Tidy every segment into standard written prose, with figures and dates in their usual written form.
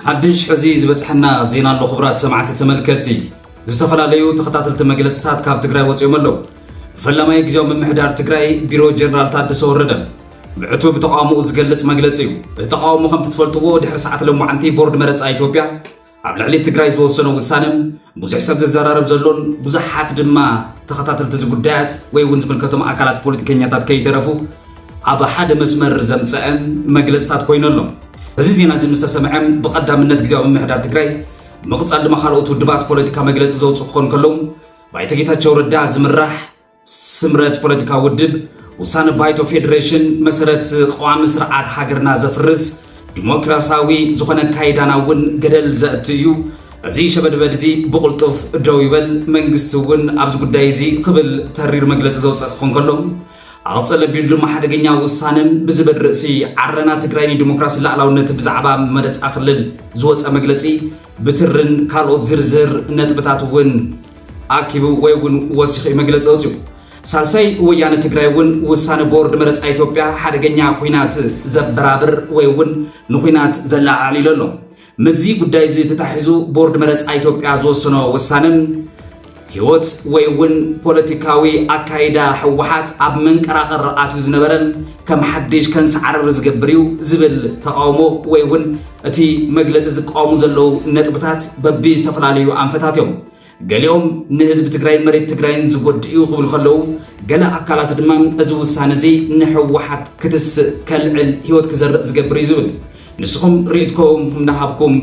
حدش حزيز بتحنا زينا له خبرات سمعت تملكتي استفلاليو تخطاتلت مجلسات كاب تግራይ ወጽዮም አለው ፈለማ የጊዜው መምሕዳር ትግራይ ቢሮ ጀነራል ታደሰ ወረደ ብዕቱብ ተቃውሞ ዝገልጽ መግለጽ እዩ ተቃውሞ ከም ትፈልጥዎ ድሕሪ ሰዓት ለሙዓንቲ ቦርድ መረጻ ኢትዮጵያ ኣብ ልዕሊ ትግራይ ዝወሰነ ውሳነም ብዙሕ ሰብ ዝዘራረብ ዘሎን ብዙሓት ድማ ተኸታተልቲ ዝጉዳያት ወይ እውን ዝምልከቶም ኣካላት ፖለቲከኛታት ከይተረፉ ኣብ ሓደ መስመር ዘምጽአን መግለጽታት ኮይነሎም እዚ ዜና እዚ ምስተሰምዐም ብቀዳምነት ጊዜያዊ መምሕዳር ትግራይ مقصد لما خلقوا تدبات بوليتيكا مجلس زوج سخون كلهم بايتكيتا تشوردا زمرح سمرت بوليتيكا ودب وسان بايتو فيدريشن مسرت قوام سرعات حاجرنا زفرس ديمقراطاوي زخنا كايدانا ون جدل زاتيو زي شباب بدزي بقولتوف جويبل منجستون أبز قدايزي قبل تحرير مجلس زوج سخون كلهم عصل بيلو ما حدا جنيا وصانم بزبد رأسي عرنا تجريني ديمقراطي لا لو نت بزعبا مدت أخلل زوج مجلسي بترن كارلوت زرزر نتبتات ون أكيبو وين وسخ مجلس أوزيو سالسي ويانا تجري ون وصان بورد مرت إثيوبيا حدا جنيا خوينات زبرابر وين نخوينات زلا علي لهم مزي قدايزي تتحزو بورد مرت إثيوبيا زوسنا وصانم هيوت وين بوليتيكاوي أكايدا حوحات أب من كراقر رأتو زنبرن كم حدش كان سعر رزق بريو زبل تقاومو وين أتي مجلس زقاومو زلو نتبتات ببيز تفلاليو أنفتاتيوم قاليوم نهز بتقراين مريد تقراين زقود إيو خبل خلو قالا أكالات دمام أزو السانزي نحوحات كتس كالعل هيوت كزر رزق بريو زبل نسخم ريدكم نحابكم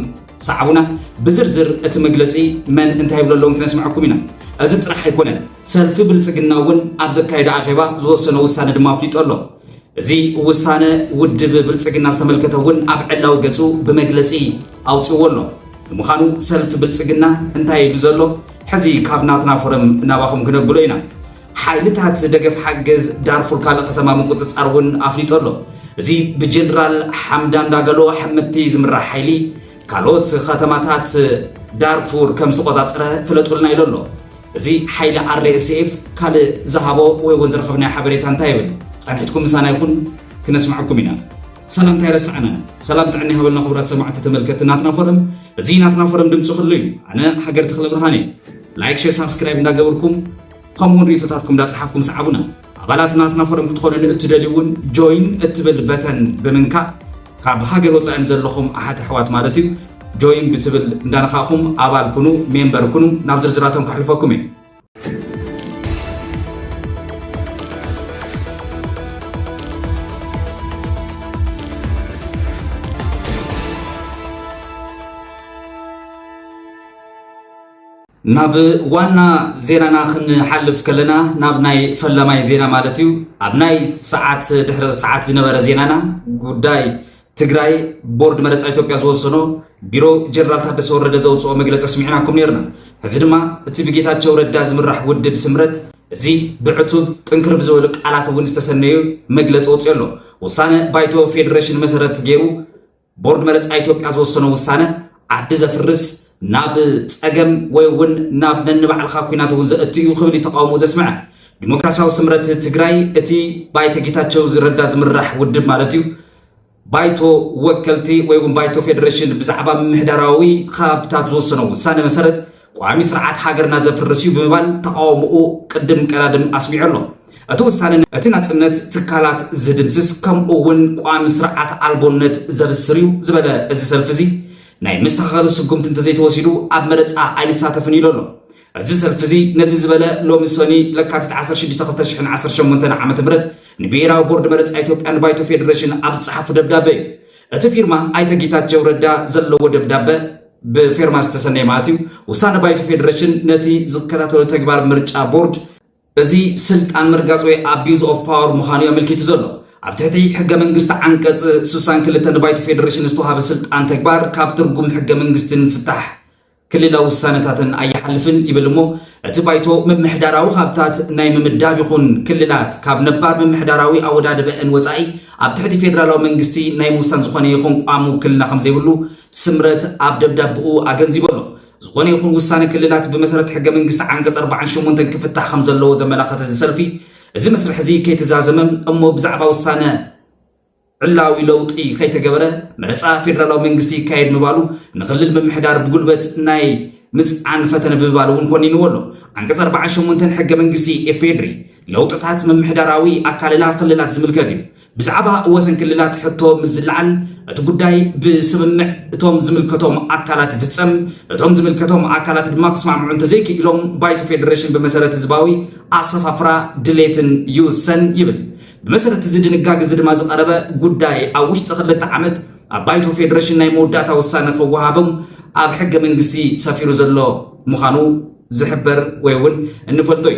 صعبونا بزرزر اتمجلسي من انتهي بلون كنسمعكم هنا ازت راح يكون سلف بلصقنا ون ابزك كايدا اخيبا زوسنه وسانه دما فيط الله زي وسانه ود بلصقنا استملكته ون اب علاو ገጹ بمجلسي اوصيولو مخانو سلف بلصقنا انتهي يدزلو حزي كابناتنا فورم ناباخم كنبلوينا حايلታት ደገፍ حجز دارفور ካለ ከተማ መቆጽጻር ውን አፍሊጦሎ زي بجنرال حمدان داغلو حمدتي زمرح حيلي كالوت ختماتات دارفور كم استقصاصره فلطولنا يلولو زي حيل RSF كال ذهبو وي وزر خبنا حبريت انت يبل صنحتكم مسانا يكون كنسمعكم هنا سلام تيرسعنا سلام تعني هبلنا خبرات سمعت تملكتناتنا فرم زيناتنا فرم دمص خلي انا حجر تخلي برهاني لايك شير سبسكرايب እንዳገበርኩም ከምውን ሪቶታትኩም ዳጽሐፍኩም ሰዓቡና አባላትናትና ፈረም ክትኾኑ እትደልዩን ጆይን እትብል በተን በመንካ ካብ ሃገር ወፃን ዘለኹም አሓት ሕዋት ማለት እዩ ጆይን ብትብል እንዳነኻኹም አባል ኩኑ ሜምበር ኩኑ ናብ ዝርዝራቶም ክሕልፈኩም እዩ ناب وانا زينا خن حلف كلنا ناب ناي فلماي زينا مالتيو اب ناي ساعات دحر ساعات زنبره زينانا ጉዳይ ትግራይ ቦርድ መረጻ ኢትዮጵያ ዝወሰኖ ቢሮ ጀነራል ታደሰ ወረደ ዘውጽኦ መግለጽ ስሚዕናኩም ነርና እዚ ድማ እቲ ብጌታቸው ረዳ ዝምራሕ ውድብ ስምረት እዚ ብዕቱብ ጥንክር ብዘወል ቃላት ውን ዝተሰነዩ መግለጽ ወጽየሎ ውሳነ ባይቶ ፌደሬሽን መሰረት ገይሩ ቦርድ መረጻ ኢትዮጵያ ዝወሰኖ ውሳነ ዓዲ ዘፍርስ ناب ጸገም ወይ ውን ናብ ነንባዕልኻ ኩናት ውን ዘእትዩ ክብል ተቃውሞ ዘስምዐ ዲሞክራሲያዊ ስምረት ትግራይ እቲ ባይቶ ጌታቸው ዝረዳ ዝምራሕ ውድብ ማለት እዩ ባይቶ ወከልቲ ወይ ውን ባይቶ ፌደሬሽን ብዛዕባ ምሕዳራዊ ካብታት ዝወሰኖ ውሳነ መሰረት ቋሚ ስርዓት ሃገርና ዘፍርስ እዩ ብምባል ተቃውሞኡ ቅድም ቀዳድም ኣስሚዑሎ እቲ ውሳነ እቲ ናጽነት ትካላት ዝድምስስ ከምኡ ውን ቋሚ ስርዓት ኣልቦነት ዘብስር እዩ ዝበለ እዚ ሰልፍ እዚ ናይ መስተኻኸል ስጉምት እንተዘይተወሲዱ ኣብ መረጻ ኣይንሳተፍን ኢሎሎ እዚ ሰልፍ እዚ ነዚ ዝበለ ሎሚ ሰኒ ለካቲት 16 2018 ዓመተ ምህረት ንብሔራዊ ቦርድ መረጻ ኢትዮጵያን ባይቶ ፌደሬሽን ኣብ ጽሓፍ ደብዳቤ እቲ ፊርማ ኣይተ ጌታቸው ረዳ ዘለዎ ደብዳቤ በፊርማ ዝተሰነየ ማለት እዩ ውሳነ ባይቶ ፌደሬሽን ነቲ ዝከታተሎ ተግባር ምርጫ ቦርድ እዚ ስልጣን ምርጋጽ ወይ አቢዩዝ ኦፍ ፓወር ምዃኑ ያመልክቱ ዘሎ ኣብ ትሕቲ ሕገ መንግስቲ ዓንቀጽ 62 ባይቶ ፌደሬሽን ዝተዋሃበ ስልጣን ተግባር ካብ ትርጉም ሕገ መንግስትን ፍታሕ ክልላዊ ውሳነታትን ኣይሓልፍን ይብል እሞ እቲ ባይቶ ምምሕዳራዊ ሃብታት ናይ ምምዳብ ይኹን ክልላት ካብ ነባር ምምሕዳራዊ ኣወዳድበን ወፃኢ ኣብ ትሕቲ ፌደራላዊ መንግስቲ ናይ ምውሳን ዝኾነ ይኹን ቋሚ ውክልና ከም ዘይብሉ ስምረት ኣብ ደብዳቤኡ ኣገንዚበሎ ዝኾነ ይኹን ውሳነ ክልላት ብመሰረት ሕገ መንግስቲ ዓንቀጽ 48 ክፍታሕ ከም ዘለዎ ዘመላኽት እዚ ሰልፊ እዚ መስርሕ እዚ ከይተዛዘመም እሞ ብዛዕባ ውሳነ ዕላዊ ለውጢ ከይተገበረ መረፃ ፌደራላዊ መንግስቲ ይካየድ ምባሉ ንክልል ምምሕዳር ብጉልበት ናይ ምፅዓን ፈተነ ብምባል እውን ኮኒንዎ ኣሎ አንቀጽ 48 ሕገ መንግስቲ ኢፌድሪ ለውጥታት ምምሕዳራዊ አካልላ ክልላት ዝምልከት እዩ ብዛዕባ ወሰን ክልላት ሕቶ ምዝልዓል እቲ ጉዳይ ብስምምዕ እቶም ዝምልከቶም አካላት ይፍጸም እቶም ዝምልከቶም አካላት ድማ ክስማምዑ እንተዘይክኢሎም ባይቶ ፌደሬሽን ብመሰረት ህዝባዊ አሰፋፍራ ድሌትን ይውሰን ይብል بمسألة زيدن الجاج زيد ما زقربة قداي أو وش تخلت عمد بايتو فيدريشن ناي مودات والسنة خوهابم أب حق من قصي سفير زلو مخانو زحبر ويون النفلتوي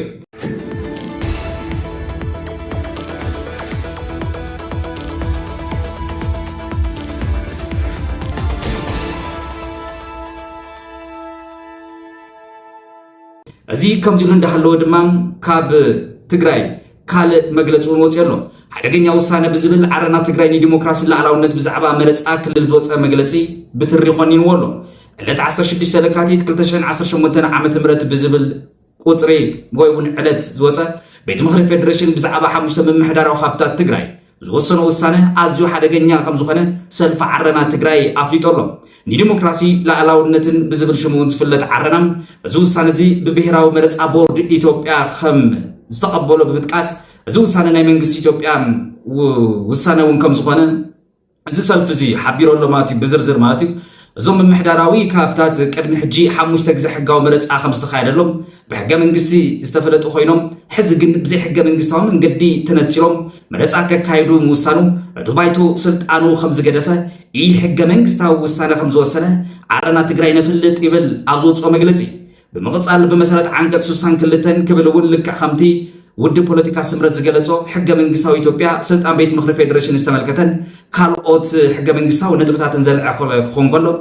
أزي كم جلون ده حلو دمام كاب تجراي كال مجلسون وتيرلو حدقني أوصانا بزبل عرنا تجراي ديمقراطية لا على ونت بزعبة مرت أكل الزوج مجلسي بتريقانين ولو اللي تعصر شدي سلكاتي تكلتشين عصر شمتنا عمت مرت بزبل قطري قوي علت زوجة بيت مخرج فيدريشن بزعبة حمشة من محدار وخابتات تجراي زوجنا وصانا عزو حدقني خمس خانة سلف عرنا تجراي أفريقيا ديمقراطية لا على ونت بزبل شمونز فلت عرنام زوج سنزي ببهرة ومرت أبورد إثيوبيا خم استقبلوا بمتقاس زوج سنة نايمين قصي إثيوبيا والسنة ونكم زخانة زي سلفزي حبيرو له ماتي بزرزر ماتي زوم محدراوي كابتات كدم حجي حموش تجزي حقا ومرت خمس تخيل لهم بحقا من قصي استفدت أخوينهم حزق بزي حقا من قصتهم من قدي تنتشلهم مرت كايدو موسانو تبايتو سلت عنو خمس قدفة حقا من قصتها والسنة خمس والسنة عرنا تقرأينا في اللي تقبل عبزوت أو مجلسي بمقصال بمسألة عنك سوسان كلتن قبل أول لك خمتي ودي بوليتيكا سمرت زجلسو حقا من قصتها إثيوبيا سلت عن بيت مخرج فيدريشن استملكتن كال أوت حقا من قصتها ونتبتها تنزل خونقلو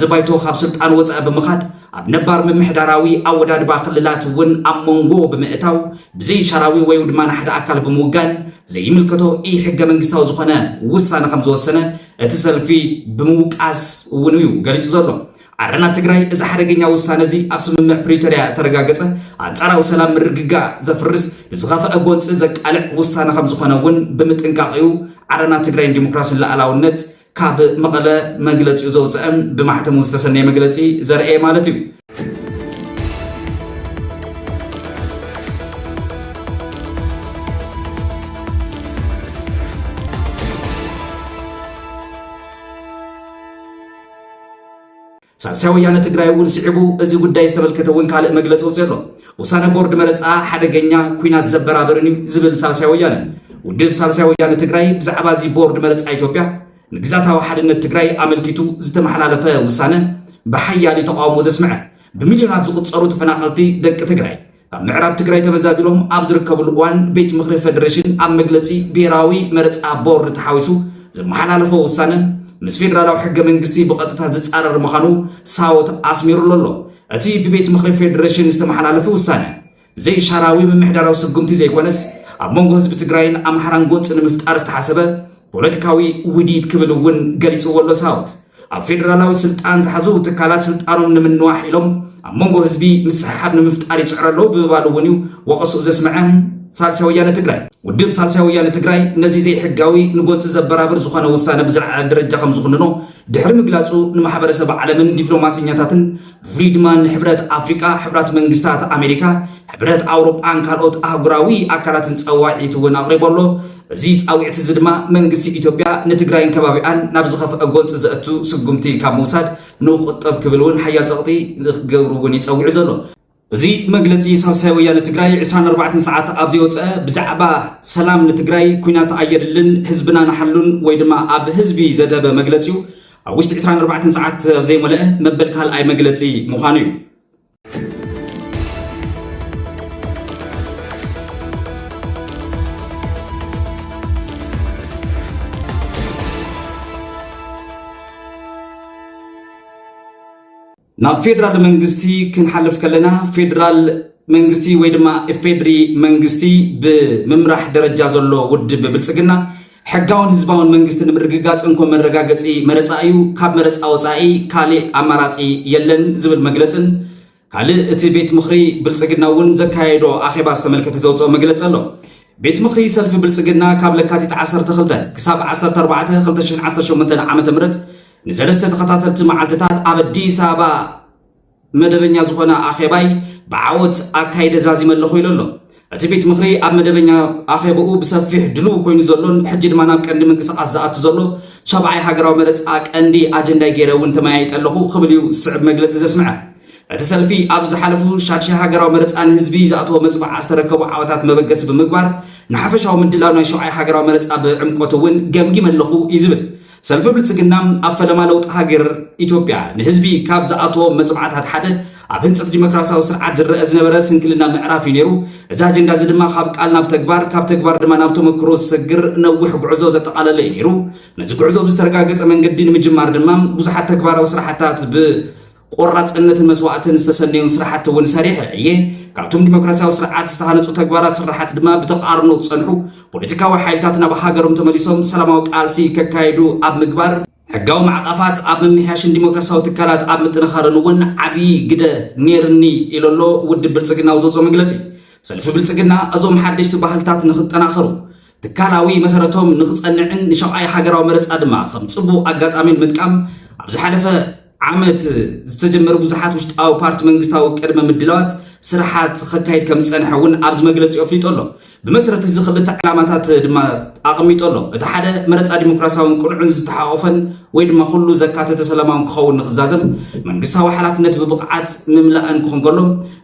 تبايتو خاب سلت عن واتساب بمخاد بنبار من محدراوي أو داد باخللات ون أمونغو بمئتاو بزي شراوي ويود ما نحد أكل بموغان زي ملكتو حقا من قصتها زخنا وسانا 5 سنة اتصل في بموقاس ونيو قاليتو زلو عرنا تجراي إذا حرجنا وصلنا زي أبسم من بريتوريا ترجعت أنصار وسلام مرجع زفرز زغاف أبوانت إذا على وصلنا 5 خناون بمتنقعيو عرنا تجراي ديمقراطية لا على النت كاب مقالة مجلس يزوج أم بمحتم مستثنى مجلسي زرعي مالتي سالساوي أنا تجري ونسحبوا أزي قداي استملكته وين كله مجلس وصله وصانا بورد مرز حدقنيا كوينات زبرة برني زبل سالساوي أنا ودب سالساوي أنا تجري بزعبا زي بورد مرز إثيوبيا نجزاتها واحد إن تجري عمل كيتو زتمحل على فا وصانا بحيا لتقاوم وزسمعه بمليونات زقط صاروت فناقلتي دك تجري معراب تجري تمزابلهم أبزر كابل وان بيت مخرج فدريشن عم مجلسي بيراوي مرز بورد تحاوسو زمحل على فا وصانا مس فيدرالو حق منغستي بقطتا زصارر مخانو ساوت اسميرو لولو اتي ببيت مخرج فيدريشن استمحلالف وسانه زي شراوي بمحدراو سقمتي زي كونس اب مونغو حزب تግራይን امحران ጎንጽ ንምፍጣር ተሐሰበ ፖለቲካዊ ውዲት ክብልውን ገሊጹ ወሎ ሳውት اب فيدرالو ስልጣን ዝሐዙ ተካላት ስልጣኖም ንምንዋሕ ኢሎም اب مونغو حزቢ ምስሓብ ንምፍጣር ይጽዕረሎ ብባልውኒው ወቀሱ ዘስመዐን ሳልሳይ ወያነ ትግራይ ودب سالساوي ويانا تجراي نزي زي حقاوي نقول تزبرابر زخانة وسانة بزرع درجة 5 خننو دحر مجلسو نمحبر سبع عالمين دبلوماسياتن فريدمان حبرات أفريقيا حبرات منجستات أمريكا حبرات أوروبا أنكالوت أهجراوي أكلات نسواعي تونا أغربالله زيز أو اعتزدما منجستي إثيوبيا نتجراين كبابيان نبزخف أقول تزأتو سقمتي كموساد نقطب كبلون حيال تغطي جوروني تسوي عزلو زي مجلسي سالساوي ويانا تجراي 24 ساعات أبزي وتسأ بزعبة سلام لتجراي كوينات أيرلن حزبنا نحلون ويدما أب حزبي زاد بمجلسيو وشت 24 ساعات زي ملأ مبلك هالأي مجلسي مخانيو ناب فيدرال منغستي كنحلف كلنا فيدرال منغستي ويدما افيدري منغستي بممرح درجة زلو ود ببلصقنا حقاون حزباون منغست نمرغغاص انكم مرغاغصي مرصايو كاب مرص اوصاي كالي اماراتي يلن زبل مغلصن كالي اتي بيت مخري بلصقنا ون زكايدو اخيبا استملكت زوصو مغلصلو ቤት ምኽሪ ሰልፊ ብልጽግና ካብ ለካቲት 12 ክሳብ 14 2018 ዓመተ ምህረት ንሰለስተ ተኸታተልቲ መዓልትታት ኣብ አዲስ አበባ መደበኛ ዝኾነ ኣኼባይ ብዓወት ኣካይደ ዛዚመ ኣለኹ ኢሉ ኣሎ። እቲ ቤት ምኽሪ ኣብ መደበኛ ኣኼብኡ ብሰፊሕ ድልው ኮይኑ ዘሎን ሕጂ ድማ ናብ ቀንዲ ምንቅስቓስ ዝኣቱ ዘሎ ሻብዓይ ሃገራዊ መረፃ ቀንዲ ኣጀንዳይ ገይረ እውን ተመያይጠ ኣለኹ ክብል እዩ ዝስዕብ መግለፂ ዘስምዐ። እቲ ሰልፊ ኣብ ዝሓለፉ ሻድሻይ ሃገራዊ መረፃ ንህዝቢ ዝኣተወ መፅባዕ ዝተረከቡ ዓወታት መበገሲ ብምግባር ንሓፈሻዊ ምድላው ናይ ሻብዓይ ሃገራዊ መረፃ ብዕምቆት እውን ገምጊም ኣለኹ እዩ ዝብል። ሰልፊ ብልጽግና ኣብ ፈለማ ለውጢ ሃገር ኢትዮጵያ ንህዝቢ ካብ ዝኣተወ መፅባዕታት ሓደ ኣብ ህንፀት ዲሞክራሲያዊ ስርዓት ዝረአ ዝነበረ ስንክልና ምዕራፍ እዩ ነይሩ። እዚ ኣጀንዳ እዚ ድማ ካብ ቃል ናብ ተግባር ካብ ተግባር ድማ ናብ ተመክሮ ዝሰግር ነዊሕ ጉዕዞ ዘጠቓለለ እዩ ነይሩ። ነዚ ጉዕዞ ብዝተረጋገፀ መንገዲ ንምጅማር ድማ ብዙሓት ተግባራዊ ስራሕታት ቆራጽነትን መስዋዕትን ዝተሰነዩን ስራሕቲ እውን ሰሪሐ እየ። ካብቶም ዲሞክራሲያዊ ስርዓት ዝተሃነፁ ተግባራት ስራሕቲ ድማ ብተቃርኖ ዝጸንሑ ፖለቲካዊ ሓይልታት ናብ ሃገሮም ተመሊሶም ሰላማዊ ቃልሲ ከካይዱ ኣብ ምግባር ሕጋዊ ማዕቀፋት ኣብ ምምሕያሽን ዲሞክራሲያዊ ትካላት ኣብ ምጥንኻርን እውን ዓብይ ግደ ነርኒ ኢለሎ ውድብ ብልጽግና ዘውፅኦ መግለፂ። ሰልፊ ብልጽግና እዞም ሓደሽቲ ባህልታት ንኽጠናኸሩ ትካላዊ መሰረቶም ንኽጸንዕን ንሻብዓይ ሃገራዊ መረፃ ድማ ከም ጽቡቕ ኣጋጣሚን ምጥቃም ኣብ ዝሓለፈ ዓመት ዝተጀመረ ብዙሓት ውሽጣዊ ፓርቲ መንግስታዊ ቅድመ ምድላዋት ስራሓት ከካይድ ከም ዝጸንሐ እውን ኣብዚ መግለፂ ኣፍሊጡ ኣሎ። ብመሰረት እዚ ክልተ ዕላማታት ድማ ኣቐሚጡ ኣሎ። እቲ ሓደ መረፃ ዲሞክራሲያውን ቁልዑን ዝተሓቆፈን ወይ ድማ ኩሉ ዘካተተ ሰላማውን ክኸውን ንኽዛዘም መንግስታዊ ሓላፍነት ብብቕዓት ምምላእን ክኾን ከሎ፣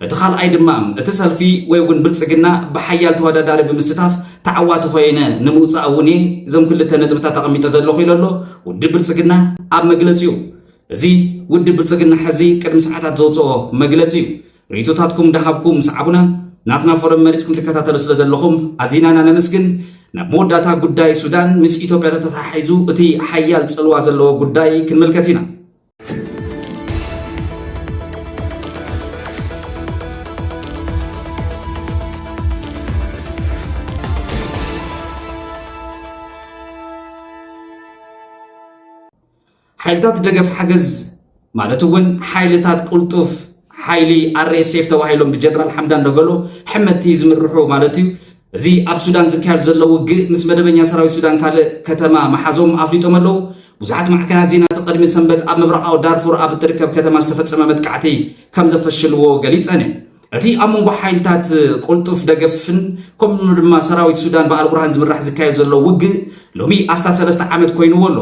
እቲ ካልኣይ ድማ እቲ ሰልፊ ወይ እውን ብልጽግና ብሓያል ተወዳዳሪ ብምስታፍ ተዓዋቲ ኮይነ ንምውፃእ እውን እዞም ክልተ ነጥብታት ኣቐሚጠ ዘለኹ ኢሉ ኣሎ ውድብ ብልጽግና ኣብ መግለፂኡ። እዚ ውድብ ብልጽግና ሕዚ ቅድሚ ሰዓታት ዘውፅኦ መግለፂ እዩ። ርእቶታትኩም እንዳሃብኩም ሰዓቡና ናትና ፎረም መሪፅኩም ትከታተሉ ስለ ዘለኹም ኣዚናና ነመስግን። ናብ መወዳእታ ጉዳይ ሱዳን ምስ ኢትዮጵያ ተተሓሒዙ እቲ ሓያል ጽልዋ ዘለዎ ጉዳይ ክንምልከት ኢና። ሓይልታት ደገፍ ሓገዝ ማለት እውን ሓይልታት ቁልጡፍ ሓይሊ RSF ተባሂሎም ብጀነራል ሓምዳን ደገሎ ሕመቲ ዝምርሑ ማለት እዩ። እዚ ኣብ ሱዳን ዝካየድ ዘሎ ውግእ ምስ መደበኛ ሰራዊት ሱዳን ካልእ ከተማ መሓዞም ኣፍሊጦም ኣለዉ። ብዙሓት ማዕከናት ዜናት ቅድሚ ሰንበት ኣብ ምብራቃዊ ዳርፉር ኣብ እትርከብ ከተማ ዝተፈፀመ መጥቃዕቲ ከም ዘፈሽልዎ ገሊፀን እየን። እቲ ኣብ መንጎ ሓይልታት ቁልጡፍ ደገፍን ከምኡ ድማ ሰራዊት ሱዳን ብኣልቡርሃን ዝምራሕ ዝካየድ ዘሎ ውግእ ሎሚ ኣስታት 3 ዓመት ኮይኑዎ ኣሎ።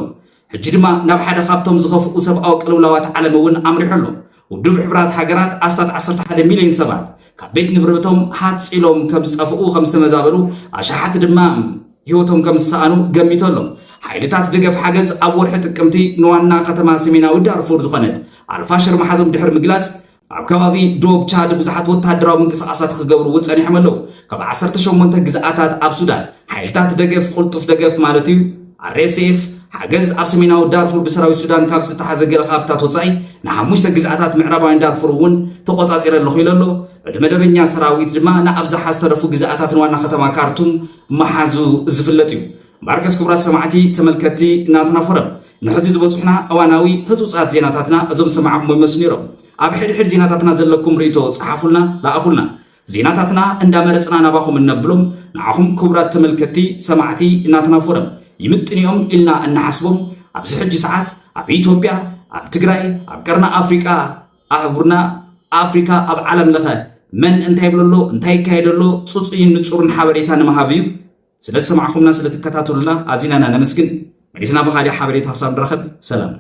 ሕጂ ድማ ናብ ሓደ ካብቶም ዝኸፍኡ ሰብኣዊ ቅልውላዋት ዓለም እውን ኣምሪሑ ኣሎ። ውድብ ሕብራት ሃገራት ኣስታት 11 ሚልዮን ሰባት ካብ ቤት ንብረቶም ሓፂሎም ከም ዝጠፍኡ ከም ዝተመዛበሉ ኣሽሓት ድማ ህይወቶም ከም ዝሰኣኑ ገሚቱ ኣሎ። ሓይልታት ደገፍ ሓገዝ ኣብ ወርሒ ጥቅምቲ ንዋና ከተማ ሰሜናዊ ዳርፉር ዝኾነት ኣልፋሽር መሓዞም ድሕሪ ምግላፅ ኣብ ከባቢ ዶብ ቻድ ብዙሓት ወታደራዊ ምንቅስቓሳት ክገብሩ እውን ፀኒሖም ኣለዉ። ካብ 18 ግዝኣታት ኣብ ሱዳን ሓይልታት ደገፍ ቁልጡፍ ደገፍ ማለት እዩ RSF ሓገዝ ኣብ ሰሜናዊ ዳርፉር ብሰራዊት ሱዳን ካብ ዝተሓዘ ገለ ካብታት ወፃኢ ንሓሙሽተ ግዝኣታት ምዕራባውያን ዳርፉር እውን ተቆፃፂረ ኣለኹ ኢሉ ኣሎ። እቲ መደበኛ ሰራዊት ድማ ንኣብዝሓ ዝተረፉ ግዝኣታትን ዋና ከተማ ካርቱም መሓዙ ዝፍለጥ እዩ። ባርከስ ክቡራት ሰማዕቲ ተመልከቲ ናትና ፎረም ንሕዚ ዝበፅሑና እዋናዊ ህፁፃት ዜናታትና እዞም ሰማዕኩም ይመስሉ ነይሮም። ኣብ ሕድሕድ ዜናታትና ዘለኩም ርእቶ ፀሓፉልና ላኣኹልና። ዜናታትና እንዳመረፅና ናባኹም እነብሎም ንዓኹም ክቡራት ተመልከቲ ሰማዕቲ ናትና ፎረም ይምጥንዮም ኢልና እናሓስቦም ኣብዚ ሕጂ ሰዓት ኣብ ኢትዮጵያ ኣብ ትግራይ ኣብ ቀርና ኣፍሪቃ ኣህጉርና ኣፍሪካ ኣብ ዓለም ለኸ መን እንታይ ብለሎ እንታይ ይካየደሎ ፅፁይን ንፁርን ሓበሬታ ንምሃብ እዩ። ስለ ዝሰማዕኹምና ስለ ትከታተሉና ኣዚናና ነመስግን። መሊስና ብኻሊእ ሓበሬታ ክሳብ ንረኸብ ሰላም።